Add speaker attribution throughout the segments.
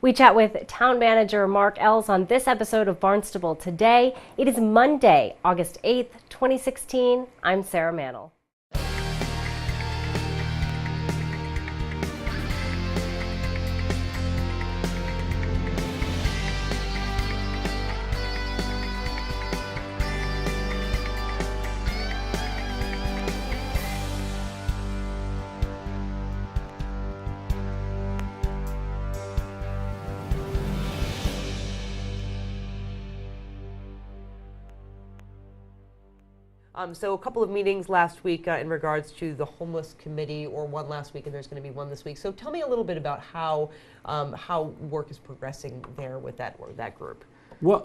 Speaker 1: We chat with Town Manager Mark Ells on this episode of Barnstable Today. It is Monday, August 8th, 2016. I'm Sarah Mantle.
Speaker 2: So a couple of meetings last week in regards to the homeless committee, or one last week, and there's going to be one this week. So tell me a little bit about how work is progressing there with that group.
Speaker 3: Well,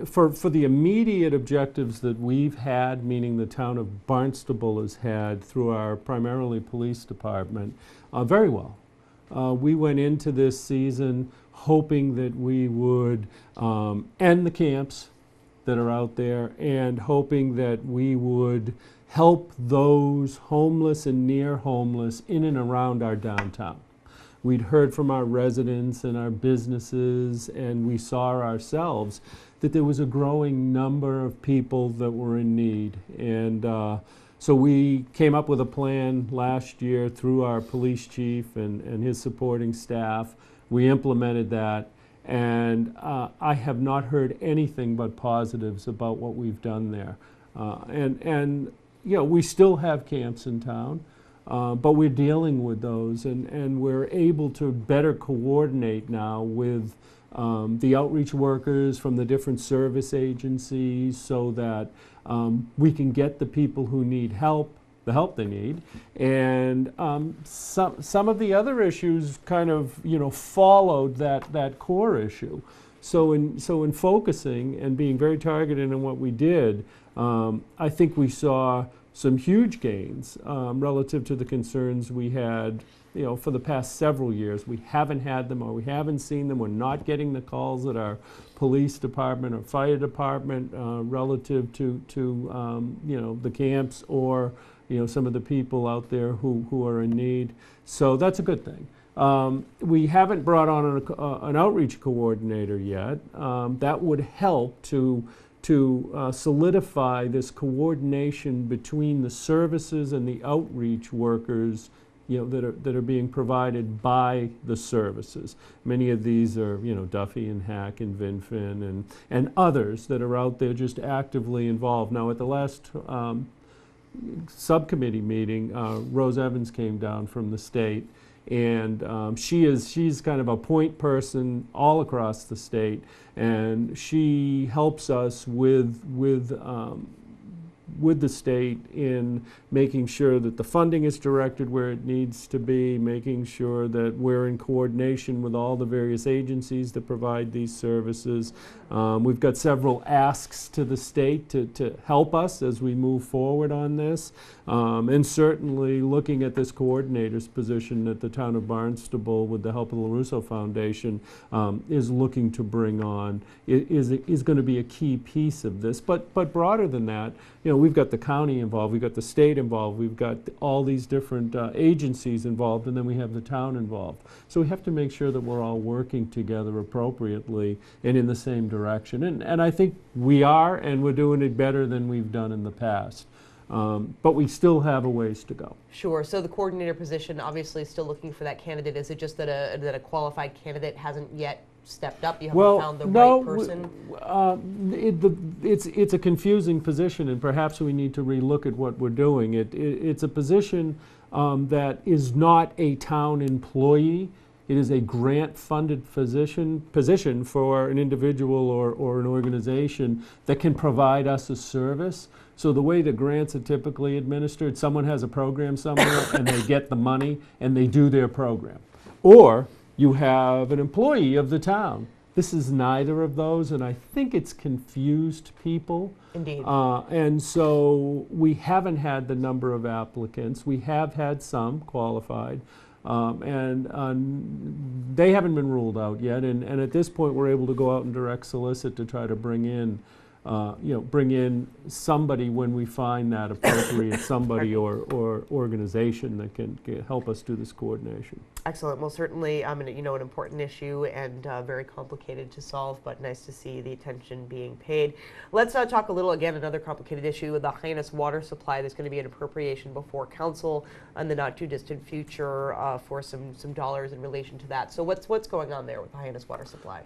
Speaker 3: for the immediate objectives that we've had, meaning the town of Barnstable has had through our primarily police department, very well. We went into this season hoping that we would end the camps that are out there, and hoping that we would help those homeless and near homeless in and around our downtown. We'd heard from our residents and our businesses, and we saw ourselves that there was a growing number of people that were in need. And so we came up with a plan last year through our police chief and his supporting staff. We implemented that. And I have not heard anything but positives about what we've done there. And we still have camps in town, but we're dealing with those, and we're able to better coordinate now with the outreach workers from the different service agencies, so that we can get the people who need help the help they need. And some of the other issues kind of followed that core issue. So in focusing and being very targeted in what we did, I think we saw some huge gains relative to the concerns we had for the past several years. We haven't had them, or we haven't seen them. We're not getting the calls at our police department or fire department relative to the camps, or some of the people out there who are in need. So that's a good thing. We haven't brought on an outreach coordinator yet. That would help to solidify this coordination between the services and the outreach workers that are being provided by the services. Many of these are Duffy and Hack and Vinfin and others that are out there just actively involved. Now, at the last subcommittee meeting, Rose Evans came down from the state, and she's kind of a point person all across the state, and she helps us with the state in making sure that the funding is directed where it needs to be, making sure that we're in coordination with all the various agencies that provide these services. We've got several asks to the state to help us as we move forward on this. And certainly looking at this coordinator's position that the town of Barnstable, with the help of the LaRusso Foundation, is looking to bring on, is going to be a key piece of this. But broader than that, we've got the county involved, we've got the state involved, we've got all these different agencies involved, and then we have the town involved. So we have to make sure that we're all working together appropriately and in the same direction. And I think we are, and we're doing it better than we've done in the past. But we still have a ways to go.
Speaker 2: Sure. So the coordinator position, obviously still looking for that candidate. Is it just that a qualified candidate hasn't yet stepped up? You haven't found the right person?
Speaker 3: It's a confusing position, and perhaps we need to relook at what we're doing. It's a position that is not a town employee. It is a grant-funded position for an individual or an organization that can provide us a service. So the way the grants are typically administered, someone has a program somewhere and they get the money and they do their program. Or you have an employee of the town. This is neither of those, and I think it's confused people.
Speaker 2: Indeed.
Speaker 3: And so we haven't had the number of applicants. We have had some qualified. And they haven't been ruled out yet, and at this point we're able to go out and direct solicit to try to bring in bring in somebody when we find that appropriate somebody or organization that can help us do this coordination.
Speaker 2: Excellent. Well, certainly, an important issue and very complicated to solve, but nice to see the attention being paid. Let's talk a little, again, another complicated issue, the Hyannis water supply. There's going to be an appropriation before council in the not too distant future for some dollars in relation to that. So what's going on there with the Hyannis water supply?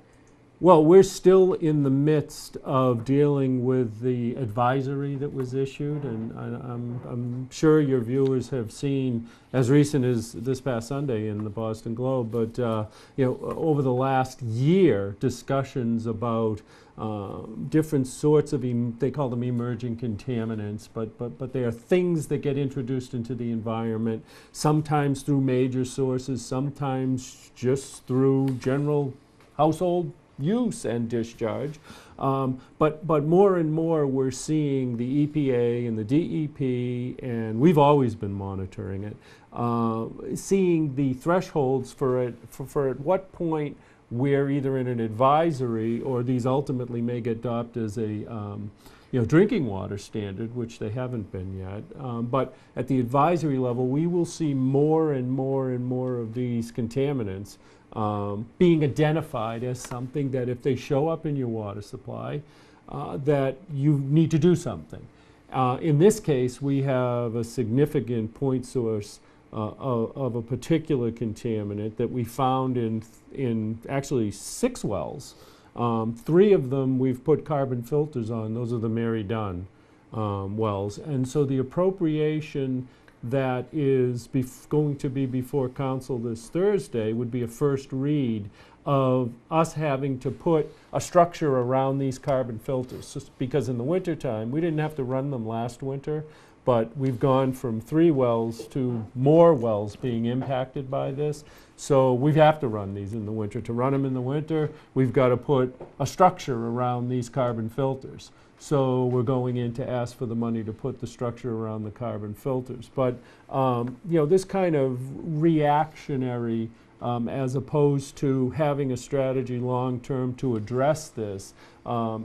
Speaker 3: Well, we're still in the midst of dealing with the advisory that was issued, and I'm sure your viewers have seen, as recent as this past Sunday in the Boston Globe, but over the last year, discussions about different sorts of, they call them emerging contaminants, but they are things that get introduced into the environment, sometimes through major sources, sometimes just through general household use and discharge, but more and more we're seeing the EPA and the DEP, and we've always been monitoring it, seeing the thresholds for at what point we're either in an advisory or these ultimately may get adopted as a drinking water standard, which they haven't been yet. But at the advisory level, we will see more and more and more of these contaminants being identified as something that if they show up in your water supply, that you need to do something. In this case, we have a significant point source of a particular contaminant that we found in actually 6 wells. 3 of them we've put carbon filters on. Those are the Mary Dunn wells. And so the appropriation that is going to be before council this Thursday would be a first read of us having to put a structure around these carbon filters. Just because in the wintertime, we didn't have to run them last winter, but we've gone from 3 wells to more wells being impacted by this. So we have to run these in the winter. To run them in the winter, we've got to put a structure around these carbon filters. So we're going in to ask for the money to put the structure around the carbon filters. But this kind of reactionary, as opposed to having a strategy long-term to address this,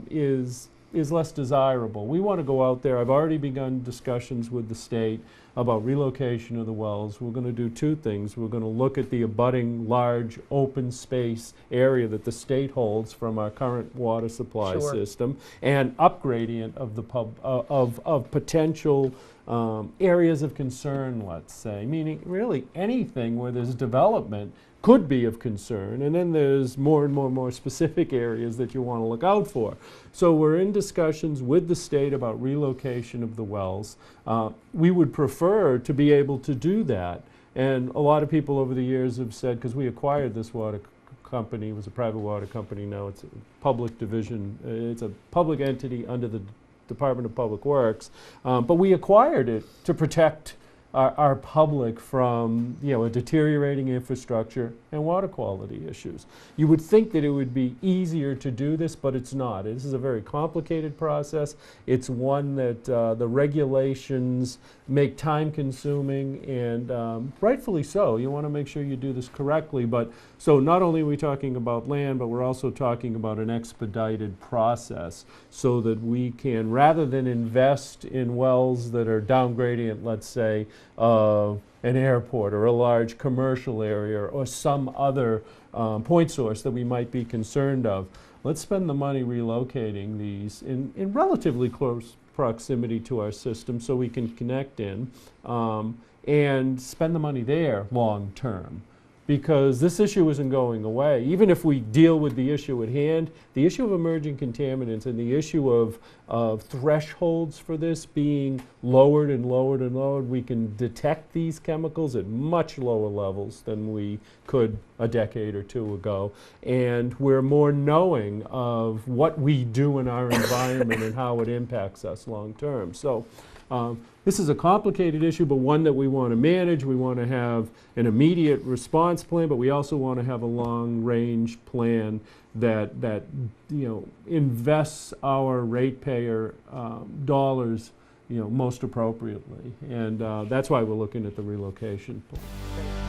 Speaker 3: is less desirable. We want to go out there. I've already begun discussions with the state about relocation of the wells. We're going to do 2 things. We're going to look at the abutting large open space area that the state holds from our current water supply system, and upgradient of the of potential areas of concern, let's say, meaning really anything where there's development could be of concern, and then there's more and more specific areas that you want to look out for. So we're in discussions with the state about relocation of the wells. We would prefer to be able to do that, and a lot of people over the years have said, because we acquired this water company, it was a private water company, now it's a public division, it's a public entity under the Department of Public Works, but we acquired it to protect our public from a deteriorating infrastructure and water quality issues. You would think that it would be easier to do this, but it's not. This is a very complicated process. It's one that the regulations make time consuming, and rightfully so. You want to make sure you do this correctly. But so not only are we talking about land, but we're also talking about an expedited process so that we can, rather than invest in wells that are down gradient, let's say, an airport or a large commercial area or some other point source that we might be concerned of. Let's spend the money relocating these in relatively close proximity to our system so we can connect in and spend the money there long term. Because this issue isn't going away. Even if we deal with the issue at hand, the issue of emerging contaminants and the issue of thresholds for this being lowered and lowered and lowered, we can detect these chemicals at much lower levels than we could a decade or 2 ago. And we're more knowing of what we do in our environment and how it impacts us long term. So this is a complicated issue, but one that we want to manage. We want to have an immediate response plan, but we also want to have a long-range plan that invests our ratepayer dollars most appropriately. And that's why we're looking at the relocation plan.